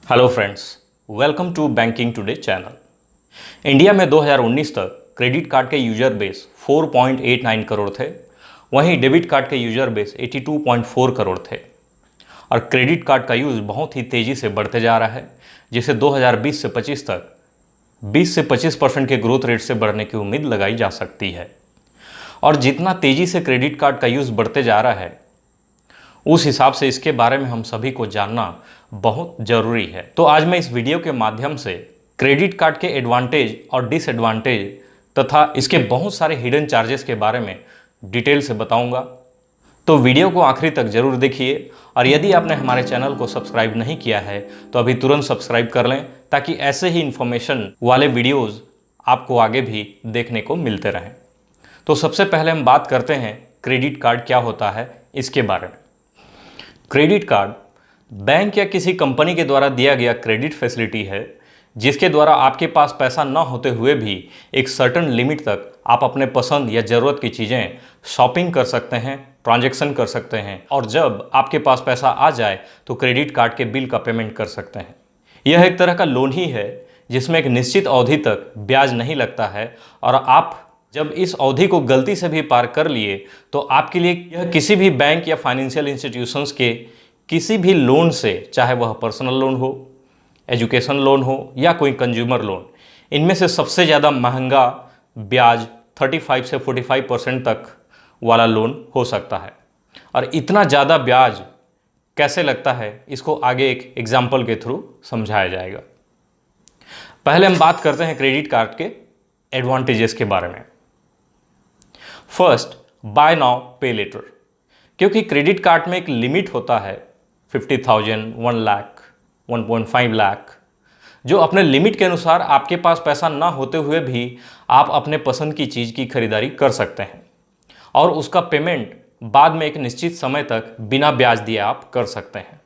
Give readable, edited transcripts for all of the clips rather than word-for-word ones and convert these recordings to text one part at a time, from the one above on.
Hello friends, welcome to banking today channel. India में 2019 तक credit card के user base 4.89 crore थे। वहीं डेबिट कार्ड के यूजर बेस 82.4 करोड़ थे और क्रेडिट कार्ड का यूज़ बहुत ही तेज़ी से बढ़ते जा रहा है, जिसे 2020 से 25 तक 20 से 25% के ग्रोथ रेट से बढ़ने की उम्मीद लगाई जा सकती है। और जितना तेज़ी से क्रेडिट कार्ड का यूज़ बढ़ते जा रहा है, उस हिसाब से इसके बारे में हम सभी को जानना बहुत ज़रूरी है। तो आज मैं इस वीडियो के माध्यम से क्रेडिट कार्ड के एडवांटेज और डिसएडवांटेज तथा इसके बहुत सारे हिडन चार्जेस के बारे में डिटेल से बताऊंगा। तो वीडियो को आखिरी तक जरूर देखिए और यदि आपने हमारे चैनल को सब्सक्राइब नहीं किया है तो अभी तुरंत सब्सक्राइब कर लें, ताकि ऐसे ही इंफॉर्मेशन वाले वीडियोज़ आपको आगे भी देखने को मिलते रहें। तो सबसे पहले हम बात करते हैं क्रेडिट कार्ड क्या होता है इसके बारे में। क्रेडिट कार्ड बैंक या किसी कंपनी के द्वारा दिया गया क्रेडिट फैसिलिटी है, जिसके द्वारा आपके पास पैसा न होते हुए भी एक सर्टेन लिमिट तक आप अपने पसंद या ज़रूरत की चीज़ें शॉपिंग कर सकते हैं, ट्रांजैक्शन कर सकते हैं और जब आपके पास पैसा आ जाए तो क्रेडिट कार्ड के बिल का पेमेंट कर सकते हैं। यह एक तरह का लोन ही है जिसमें एक निश्चित अवधि तक ब्याज नहीं लगता है और आप जब इस अवधि को गलती से भी पार कर लिए तो आपके लिए यह किसी भी बैंक या फाइनेंशियल इंस्टीट्यूशंस के किसी भी लोन से, चाहे वह पर्सनल लोन हो, एजुकेशन लोन हो या कोई कंज्यूमर लोन, इनमें से सबसे ज़्यादा महंगा ब्याज 35 से 45% तक वाला लोन हो सकता है। और इतना ज़्यादा ब्याज कैसे लगता है इसको आगे एक एग्जाम्पल के थ्रू समझाया जाएगा। पहले हम बात करते हैं क्रेडिट कार्ड के एडवांटेजेस के बारे में। फर्स्ट, बाय नाउ पे लेटर। क्योंकि क्रेडिट कार्ड में एक लिमिट होता है 50,000, 1 लाख, 1.5 लाख, जो अपने लिमिट के अनुसार आपके पास पैसा ना होते हुए भी आप अपने पसंद की चीज़ की खरीदारी कर सकते हैं और उसका पेमेंट बाद में एक निश्चित समय तक बिना ब्याज दिए आप कर सकते हैं।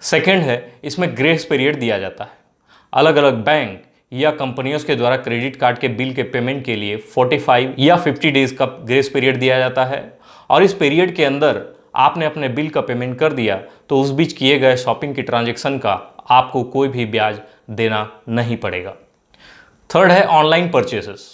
सेकेंड है, इसमें ग्रेस पीरियड दिया जाता है। अलग अलग बैंक या कंपनियों के द्वारा क्रेडिट कार्ड के बिल के पेमेंट के लिए 45 या 50 डेज का ग्रेस पीरियड दिया जाता है और इस पीरियड के अंदर आपने अपने बिल का पेमेंट कर दिया तो उस बीच किए गए शॉपिंग की ट्रांजैक्शन का आपको कोई भी ब्याज देना नहीं पड़ेगा। थर्ड है ऑनलाइन परचेसेस।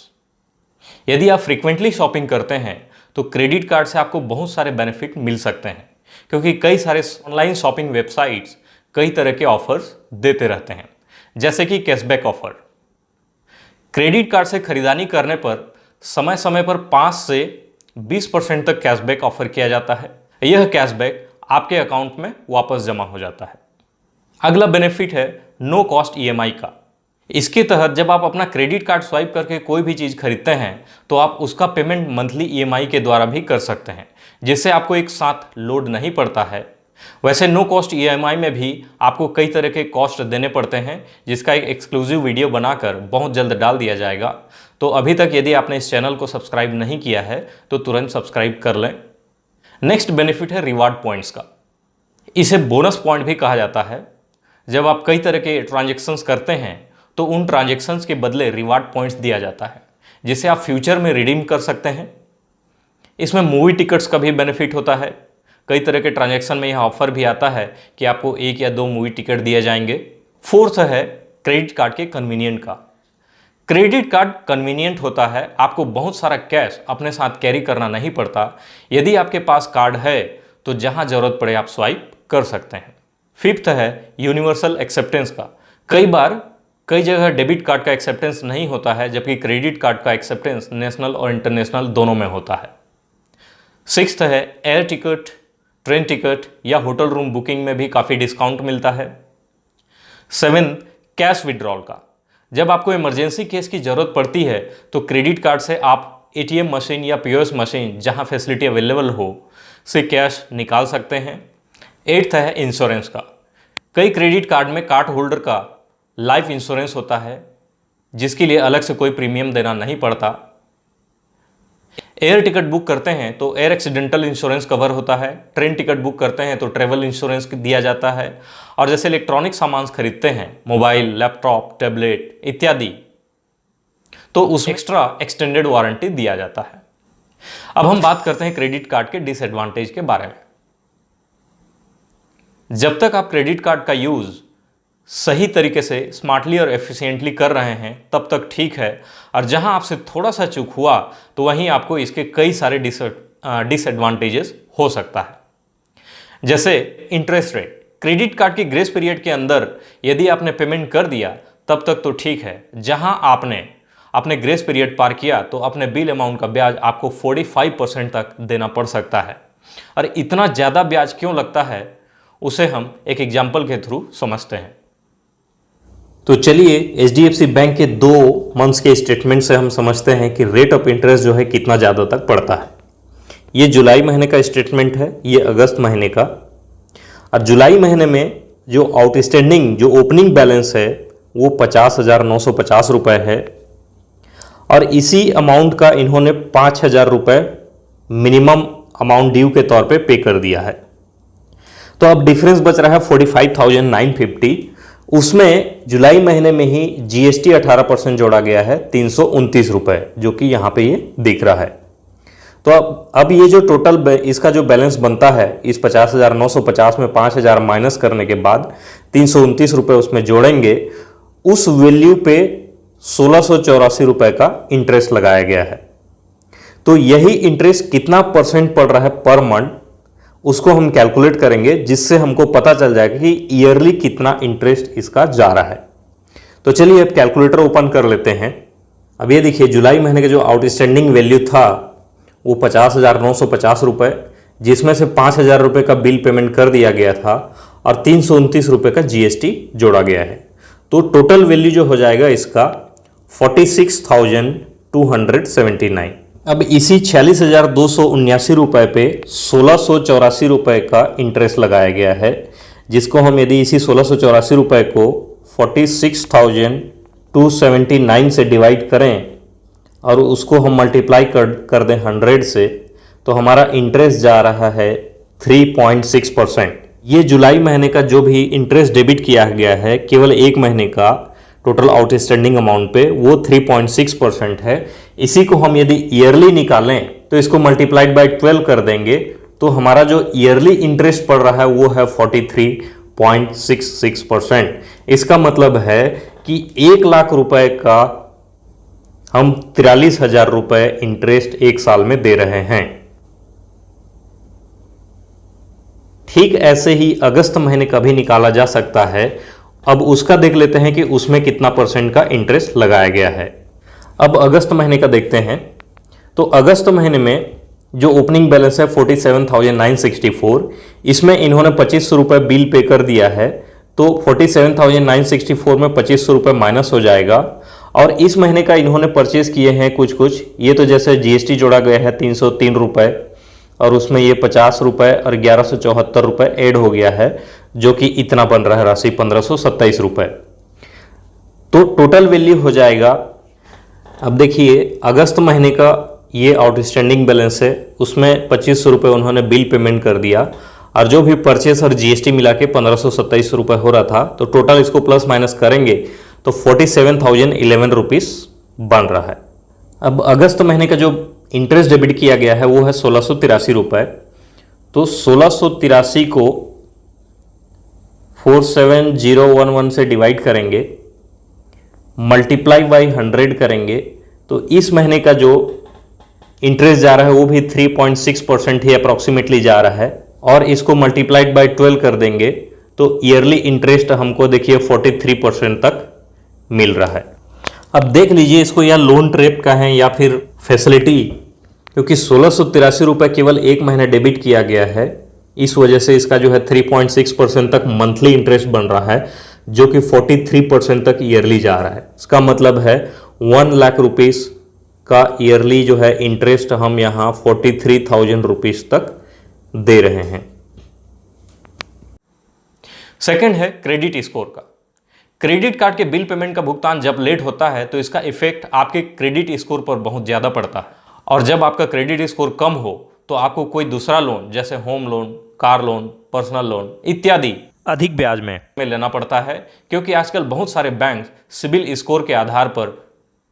यदि आप फ्रीक्वेंटली शॉपिंग करते हैं तो क्रेडिट कार्ड से आपको बहुत सारे बेनिफिट मिल सकते हैं, क्योंकि कई सारे ऑनलाइन शॉपिंग वेबसाइट्स कई तरह के ऑफर्स देते रहते हैं, जैसे कि कैशबैक ऑफर। क्रेडिट कार्ड से खरीदारी करने पर समय समय पर 5 से 20% तक कैशबैक ऑफर किया जाता है। यह कैशबैक आपके अकाउंट में वापस जमा हो जाता है। अगला बेनिफिट है नो कॉस्ट ईएमआई का। इसके तहत जब आप अपना क्रेडिट कार्ड स्वाइप करके कोई भी चीज़ खरीदते हैं तो आप उसका पेमेंट मंथली ईएमआई के द्वारा भी कर सकते हैं, जिससे आपको एक साथ लोड नहीं पड़ता है। वैसे नो कॉस्ट ईएमआई में भी आपको कई तरह के कॉस्ट देने पड़ते हैं, जिसका एक एक्सक्लूसिव वीडियो बनाकर बहुत जल्द डाल दिया जाएगा। तो अभी तक यदि आपने इस चैनल को सब्सक्राइब नहीं किया है तो तुरंत सब्सक्राइब कर लें। नेक्स्ट बेनिफिट है रिवार्ड पॉइंट्स का। इसे बोनस पॉइंट भी कहा जाता है। जब आप कई तरह के ट्रांजैक्शंस करते हैं तो उन ट्रांजैक्शंस के बदले रिवार्ड पॉइंट्स दिया जाता है, जिसे आप फ्यूचर में रिडीम कर सकते हैं। इसमें मूवी टिकट्स का भी बेनिफिट होता है। कई तरह के ट्रांजैक्शन में यह ऑफर भी आता है कि आपको 1 या 2 मूवी टिकट दिए जाएंगे। फोर्थ है क्रेडिट कार्ड के कन्वीनियंट का। क्रेडिट कार्ड कन्वीनियंट होता है, आपको बहुत सारा कैश अपने साथ कैरी करना नहीं पड़ता। यदि आपके पास कार्ड है तो जहां जरूरत पड़े आप स्वाइप कर सकते हैं। फिफ्थ है यूनिवर्सल एक्सेप्टेंस का। कई बार कई जगह डेबिट कार्ड का एक्सेप्टेंस नहीं होता है, जबकि क्रेडिट कार्ड का एक्सेप्टेंस नेशनल और इंटरनेशनल दोनों में होता है। सिक्स्थ है एयर टिकट, ट्रेन टिकट या होटल रूम बुकिंग में भी काफ़ी डिस्काउंट मिलता है। सेवेंथ, कैश विड्रॉल का। जब आपको इमरजेंसी केस की ज़रूरत पड़ती है तो क्रेडिट कार्ड से आप एटीएम मशीन या पीओएस मशीन, जहां फैसिलिटी अवेलेबल हो, से कैश निकाल सकते हैं। एट्थ है इंश्योरेंस का। कई क्रेडिट कार्ड में कार्ड होल्डर का लाइफ इंश्योरेंस होता है, जिसके लिए अलग से कोई प्रीमियम देना नहीं पड़ता। एयर टिकट बुक करते हैं तो एयर एक्सीडेंटल इंश्योरेंस कवर होता है। ट्रेन टिकट बुक करते हैं तो ट्रेवल इंश्योरेंस दिया जाता है। और जैसे इलेक्ट्रॉनिक सामान खरीदते हैं, मोबाइल, लैपटॉप, टैबलेट इत्यादि, तो उस एक्स्ट्रा एक्सटेंडेड वारंटी दिया जाता है। अब हम बात करते हैं क्रेडिट कार्ड के डिसएडवांटेज के बारे में। जब तक आप क्रेडिट कार्ड का यूज सही तरीके से स्मार्टली और एफिशिएंटली कर रहे हैं तब तक ठीक है, और जहां आपसे थोड़ा सा चूक हुआ तो वहीं आपको इसके कई सारे डिसएडवांटेजेस हो सकता है। जैसे इंटरेस्ट रेट। क्रेडिट कार्ड की ग्रेस पीरियड के अंदर यदि आपने पेमेंट कर दिया तब तक तो ठीक है, जहां आपने अपने ग्रेस पीरियड पार किया तो अपने बिल अमाउंट का ब्याज आपको 45% तक देना पड़ सकता है। और इतना ज़्यादा ब्याज क्यों लगता है उसे हम एक एग्जाम्पल के थ्रू समझते हैं। तो चलिए HDFC बैंक के 2 मंथ्स के स्टेटमेंट से हम समझते हैं कि रेट ऑफ इंटरेस्ट जो है कितना ज़्यादा तक पड़ता है। ये जुलाई महीने का स्टेटमेंट है, ये अगस्त महीने का। और जुलाई महीने में जो आउटस्टैंडिंग जो ओपनिंग बैलेंस है वो 50,950 रुपये है, और इसी अमाउंट का इन्होंने 5,000 रुपये मिनिमम अमाउंट ड्यू के तौर पे पे कर दिया है। तो अब डिफरेंस बच रहा है 45,950। उसमें जुलाई महीने में ही GST 18% जोड़ा गया है 329 रुपये, जो कि यहाँ पे ये दिख रहा है। तो अब ये जो टोटल इसका जो बैलेंस बनता है इस 50,950 में 5,000 माइनस करने के बाद 329 रुपये उसमें जोड़ेंगे, उस वैल्यू पे 1,684 रुपये का इंटरेस्ट लगाया गया है। तो यही इंटरेस्ट कितना परसेंट पड़ रहा है पर मंथ, उसको हम कैलकुलेट करेंगे, जिससे हमको पता चल जाएगा कि ईयरली कितना इंटरेस्ट इसका जा रहा है। तो चलिए अब कैलकुलेटर ओपन कर लेते हैं। अब ये देखिए जुलाई महीने का जो आउटस्टैंडिंग वैल्यू था वो 50,950 रुपये, जिसमें से 5,000 रुपये का बिल पेमेंट कर दिया गया था और 329 रुपये का GST जोड़ा गया है। तो टोटल वैल्यू जो हो जाएगा इसका 46,279। अब इसी 46,279 रुपये पे 1,684 रुपये का इंटरेस्ट लगाया गया है, जिसको हम यदि इसी 1,684 रुपये को 46,279 से डिवाइड करें और उसको हम मल्टीप्लाई कर दें 100 से, तो हमारा इंटरेस्ट जा रहा है 3.6%। ये जुलाई महीने का जो भी इंटरेस्ट डेबिट किया गया है केवल एक महीने का टोटल आउटस्टैंडिंग अमाउंट पे, वो 3.6% है। इसी को हम यदि ईयरली निकालें तो इसको मल्टीप्लाइड बाय 12 कर देंगे, तो हमारा जो ईयरली इंटरेस्ट पड़ रहा है वो है 43.66%। इसका मतलब है कि 1 लाख रुपए का हम 43,000 रुपये इंटरेस्ट एक साल में दे रहे हैं। ठीक ऐसे ही अगस्त महीने का भी निकाला जा सकता है। अब उसका देख लेते हैं कि उसमें कितना परसेंट का इंटरेस्ट लगाया गया है। अब अगस्त महीने का देखते हैं। तो अगस्त महीने में जो ओपनिंग बैलेंस है 47,964, इसमें इन्होंने 2500 रुपये बिल पे कर दिया है, तो 47,964 में 2500 रुपये माइनस हो जाएगा। और इस महीने का इन्होंने परचेज किए हैं कुछ, ये तो जैसे GST जोड़ा गया है 303 रुपये, और उसमें ये 50 रुपये और 1174 रुपये ऐड हो गया है, जो कि इतना बन रहा है राशि 1,527 रुपये। तो टोटल वैल्यू हो जाएगा, अब देखिए अगस्त महीने का ये आउटस्टैंडिंग बैलेंस है, उसमें 2500 रुपये उन्होंने बिल पेमेंट कर दिया, और जो भी परचेस और GST मिला के 1,527 रुपये हो रहा था, तो टोटल इसको प्लस माइनस करेंगे तो 47,011 रुपीस बन रहा है। अब अगस्त महीने का जो इंटरेस्ट डेबिट किया गया है वो है 1,683 रुपये। तो 1,683 को 47011 से डिवाइड करेंगे, मल्टीप्लाई बाई 100 करेंगे, तो इस महीने का जो इंटरेस्ट जा रहा है वो भी 3.6% ही अप्रॉक्सीमेटली जा रहा है, और इसको मल्टीप्लाइड बाई 12 कर देंगे तो ईयरली इंटरेस्ट हमको देखिए 43% तक मिल रहा है। अब देख लीजिए इसको या लोन ट्रैप का है या फिर फैसिलिटी, क्योंकि 1,683 रुपये केवल एक महीने डेबिट किया गया है, इस वजह से इसका जो है 3.6% तक मंथली इंटरेस्ट बन रहा है, जो कि 43% तक ईयरली जा रहा है। इसका मतलब है 1 लाख रुपीस का ईयरली जो है इंटरेस्ट हम यहाँ 43,000 रुपीस तक दे रहे हैं। सेकंड है क्रेडिट स्कोर का। क्रेडिट कार्ड के बिल पेमेंट का भुगतान जब लेट होता है तो इसका इफेक्ट आपके क्रेडिट स्कोर पर बहुत ज़्यादा पड़ता है, और जब आपका क्रेडिट स्कोर कम हो तो आपको कोई दूसरा लोन जैसे home loan, car loan, personal loan इत्यादि अधिक ब्याज में लेना पड़ता है, क्योंकि आजकल बहुत सारे बैंक सिबिल स्कोर के आधार पर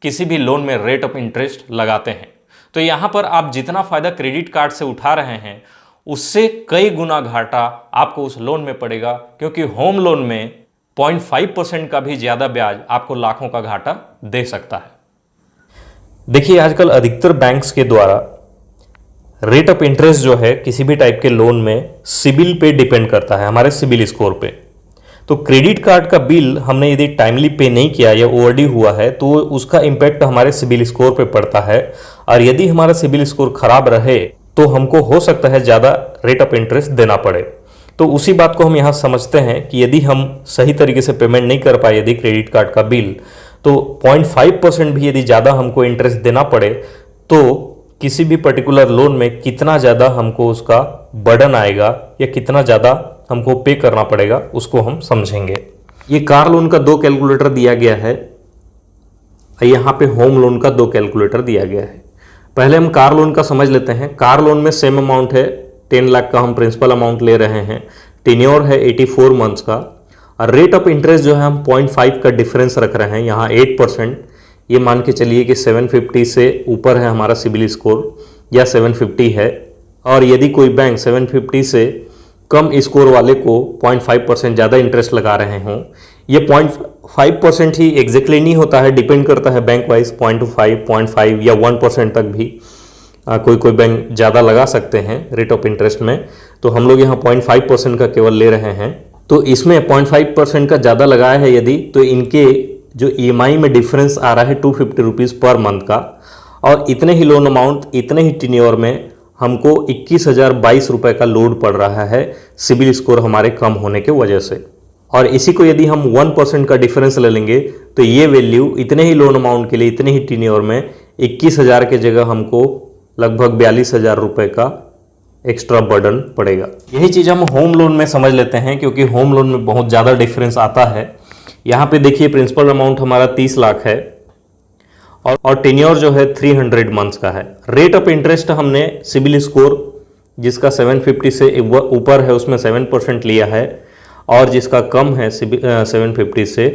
किसी भी लोन में रेट ऑफ इंटरेस्ट लगाते हैं। तो यहाँ पर आप जितना फ़ायदा क्रेडिट कार्ड से उठा रहे हैं उससे कई गुना घाटा आपको उस लोन में पड़ेगा, क्योंकि होम लोन में 0.5% का भी ज़्यादा ब्याज आपको लाखों का घाटा दे सकता है। देखिए, आजकल अधिकतर बैंक्स के द्वारा रेट ऑफ इंटरेस्ट जो है किसी भी टाइप के लोन में सिबिल पे डिपेंड करता है, हमारे सिबिल स्कोर पे। तो क्रेडिट कार्ड का बिल हमने यदि टाइमली पे नहीं किया या ओवरड्यू हुआ है तो उसका इम्पैक्ट हमारे सिबिल स्कोर पे पड़ता है, और यदि हमारा सिबिल स्कोर खराब रहे तो हमको हो सकता है ज़्यादा रेट ऑफ इंटरेस्ट देना पड़े। तो उसी बात को हम यहाँ समझते हैं कि यदि हम सही तरीके से पेमेंट नहीं कर पाए यदि क्रेडिट कार्ड का बिल, तो 0.5% भी यदि ज़्यादा हमको इंटरेस्ट देना पड़े तो किसी भी पर्टिकुलर लोन में कितना ज़्यादा हमको उसका बर्डन आएगा या कितना ज़्यादा हमको पे करना पड़ेगा उसको हम समझेंगे। ये कार लोन का 2 कैलकुलेटर दिया गया है, यहाँ पे होम लोन का 2 कैलकुलेटर दिया गया है। पहले हम कार लोन का समझ लेते हैं। कार लोन में सेम अमाउंट है, 10 लाख का हम प्रिंसिपल अमाउंट ले रहे हैं, टेन्योर है 84 मंथ्स का, और रेट ऑफ इंटरेस्ट जो है हम 0.5 का डिफरेंस रख रहे हैं, यहाँ 8%। ये मान के चलिए कि 750 से ऊपर है हमारा सिबिल स्कोर या 750 है, और यदि कोई बैंक 750 से कम स्कोर वाले को 0.5% ज़्यादा इंटरेस्ट लगा रहे हों, ये 0.5% ही एग्जैक्टली नहीं होता है, डिपेंड करता है बैंक वाइज, 0.5 या 1% तक भी कोई बैंक ज़्यादा लगा सकते हैं रेट ऑफ इंटरेस्ट में। तो हम लोग यहाँ 0.5% का केवल ले रहे हैं। तो इसमें 0.5% का ज़्यादा लगाया है यदि, तो इनके जो EMI में डिफरेंस आ रहा है 250 रुपीज़ पर मंथ का, और इतने ही लोन अमाउंट इतने ही टेन्योर में हमको 21,022 रुपये का लोड पड़ रहा है सिबिल स्कोर हमारे कम होने के वजह से। और इसी को यदि हम 1% का डिफरेंस ले लेंगे तो ये वैल्यू इतने ही लोन अमाउंट के लिए इतने ही टेन्योर में 21,000 के जगह हमको लगभग 42,000 रुपये का एक्स्ट्रा बर्डन पड़ेगा। यही चीज़ हम होम लोन में समझ लेते हैं, क्योंकि होम लोन में बहुत ज़्यादा डिफरेंस आता है। यहाँ पे देखिए प्रिंसिपल अमाउंट हमारा 30 लाख है और टेन्योर जो है 300 मंथ्स का है। रेट ऑफ इंटरेस्ट हमने सिबिल स्कोर जिसका 750 से ऊपर है उसमें 7% लिया है, और जिसका कम है 750 से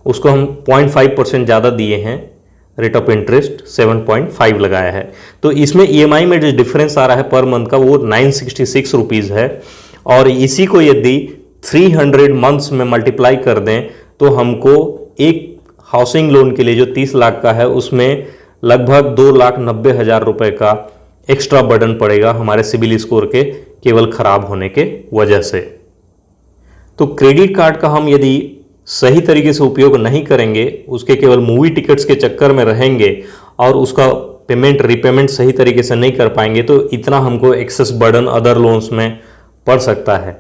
उसको हम 0.5% ज़्यादा दिए हैं, रेट ऑफ इंटरेस्ट 7.5 लगाया है। तो इसमें EMI में जो डिफरेंस आ रहा है पर मंथ का वो 966 रुपीज़ है, और इसी को यदि 300 मंथ्स में मल्टीप्लाई कर दें तो हमको एक हाउसिंग लोन के लिए जो 30 लाख का है उसमें लगभग 2,90,000 रुपये का एक्स्ट्रा बर्डन पड़ेगा हमारे सिबिल स्कोर के केवल खराब होने के वजह से। तो क्रेडिट कार्ड का हम यदि सही तरीके से उपयोग नहीं करेंगे, उसके केवल मूवी टिकट्स के चक्कर में रहेंगे और उसका पेमेंट रिपेमेंट सही तरीके से नहीं कर पाएंगे, तो इतना हमको एक्सेस बर्डन अदर लोन्स में पड़ सकता है।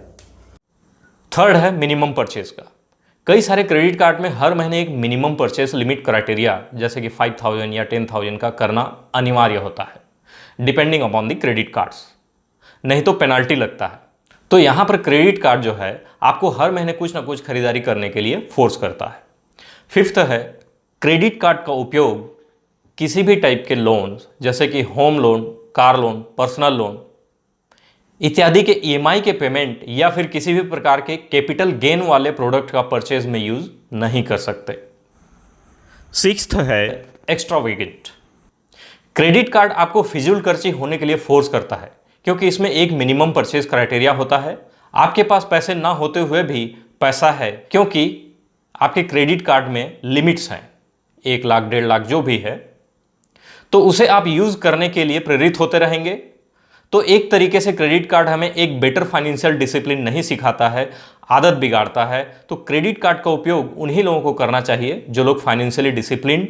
थर्ड है मिनिमम परचेज का। कई सारे क्रेडिट कार्ड में हर महीने एक मिनिमम परचेस लिमिट क्राइटेरिया जैसे कि 5,000 या 10,000 का करना अनिवार्य होता है, depending upon the credit cards, नहीं तो पेनाल्टी लगता है। तो यहाँ पर क्रेडिट कार्ड जो है आपको हर महीने कुछ ना कुछ खरीदारी करने के लिए फोर्स करता है। फिफ्थ है क्रेडिट कार्ड का उपयोग किसी भी टाइप के लोन्स जैसे कि home loan, car loan, personal loan इत्यादि के EMI के पेमेंट या फिर किसी भी प्रकार के कैपिटल गेन वाले प्रोडक्ट का परचेज में यूज नहीं कर सकते। सिक्स्थ है एक्स्ट्रावेगेंट। क्रेडिट कार्ड आपको फिजूल खर्ची होने के लिए फोर्स करता है, क्योंकि इसमें एक मिनिमम परचेज क्राइटेरिया होता है। आपके पास पैसे ना होते हुए भी पैसा है, क्योंकि आपके क्रेडिट कार्ड में लिमिट्स हैं 1 लाख 1.5 लाख जो भी है, तो उसे आप यूज करने के लिए प्रेरित होते रहेंगे। तो एक तरीके से क्रेडिट कार्ड हमें एक बेटर फाइनेंशियल डिसिप्लिन नहीं सिखाता है, आदत बिगाड़ता है। तो क्रेडिट कार्ड का उपयोग उन्हीं लोगों को करना चाहिए जो लोग फाइनेंशियली डिसिप्लिन्ड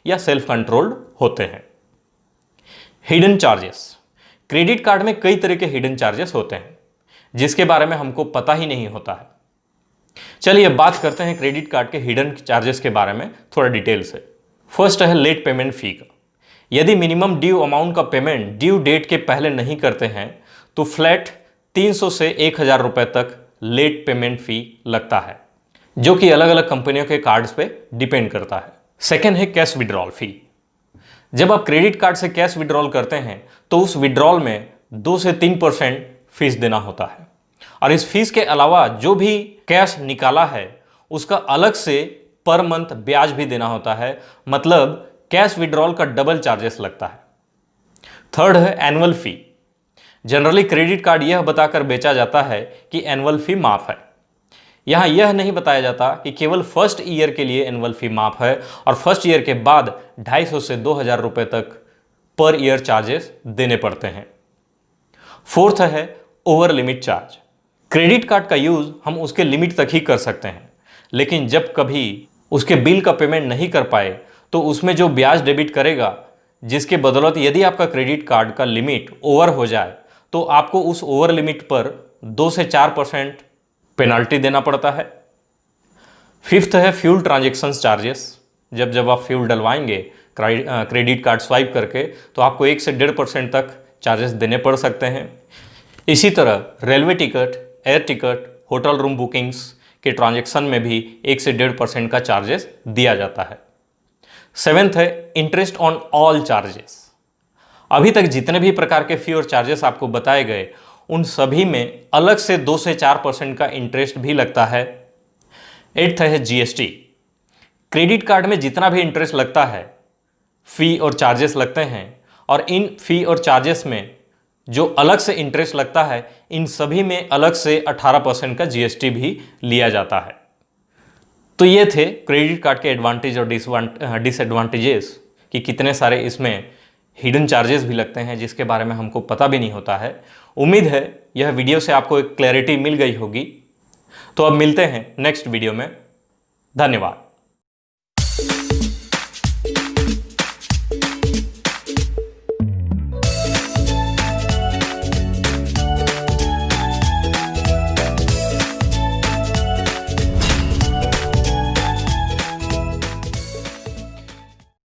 या सेल्फ कंट्रोल्ड होते हैं। Hidden charges. क्रेडिट कार्ड में कई तरह के हिडन चार्जेस होते हैं जिसके बारे में हमको पता ही नहीं होता है। चलिए बात करते हैं क्रेडिट कार्ड के हिडन चार्जेस के बारे में थोड़ा डिटेल से। फर्स्ट है लेट पेमेंट फी का। यदि मिनिमम ड्यू अमाउंट का पेमेंट ड्यू डेट के पहले नहीं करते हैं तो फ्लैट 300 से 1,000 रुपये तक लेट पेमेंट फी लगता है, जो कि अलग अलग कंपनियों के कार्ड्स पे डिपेंड करता है। सेकेंड है कैश विड्रॉल फी। जब आप क्रेडिट कार्ड से कैश विड्रॉल करते हैं तो उस विड्रॉल में 2 से 3% फीस देना होता है, और इस फीस के अलावा जो भी कैश निकाला है उसका अलग से पर मंथ ब्याज भी देना होता है, मतलब कैश विड्रॉल का डबल चार्जेस लगता है। थर्ड है एनुअल फी। जनरली क्रेडिट कार्ड यह बताकर बेचा जाता है कि एनुअल फी माफ है। यहाँ यह नहीं बताया जाता कि केवल फर्स्ट ईयर के लिए एनुअल फी माफ है और फर्स्ट ईयर के बाद 250 से 2000 रुपये तक पर ईयर चार्जेस देने पड़ते हैं। फोर्थ है over limit charge. Credit card का यूज हम उसके लिमिट तक ही कर सकते हैं, लेकिन जब कभी उसके बिल का पेमेंट नहीं कर पाए तो उसमें जो ब्याज डेबिट करेगा, जिसके बदौलत यदि आपका क्रेडिट कार्ड का लिमिट ओवर हो जाए तो आपको उस ओवर लिमिट पर 2 से 4% पेनाल्टी देना पड़ता है। फिफ्थ है फ्यूल ट्रांजैक्शन चार्जेस। जब आप फ्यूल डलवाएंगे क्रेडिट कार्ड स्वाइप करके तो आपको 1 से 1.5% तक चार्जेस देने पड़ सकते हैं। इसी तरह railway ticket, air ticket, hotel room bookings के ट्रांजैक्शन में भी 1 से 1.5% का चार्जेस दिया जाता है। सेवेंथ है इंटरेस्ट ऑन ऑल चार्जेस। अभी तक जितने भी प्रकार के फी और चार्जेस आपको बताए गए उन सभी में अलग से 2 से 4% का इंटरेस्ट भी लगता है। एट्थ है जीएसटी। क्रेडिट कार्ड में जितना भी इंटरेस्ट लगता है, फी और चार्जेस लगते हैं, और इन फी और चार्जेस में जो अलग से इंटरेस्ट लगता है, इन सभी में अलग से 18% का जीएसटी भी लिया जाता है। तो ये थे क्रेडिट कार्ड के एडवांटेज और डिसएडवांटेजेस कि कितने सारे इसमें हिडन चार्जेस भी लगते हैं जिसके बारे में हमको पता भी नहीं होता है। उम्मीद है यह वीडियो से आपको एक क्लैरिटी मिल गई होगी। तो अब मिलते हैं नेक्स्ट वीडियो में। धन्यवाद।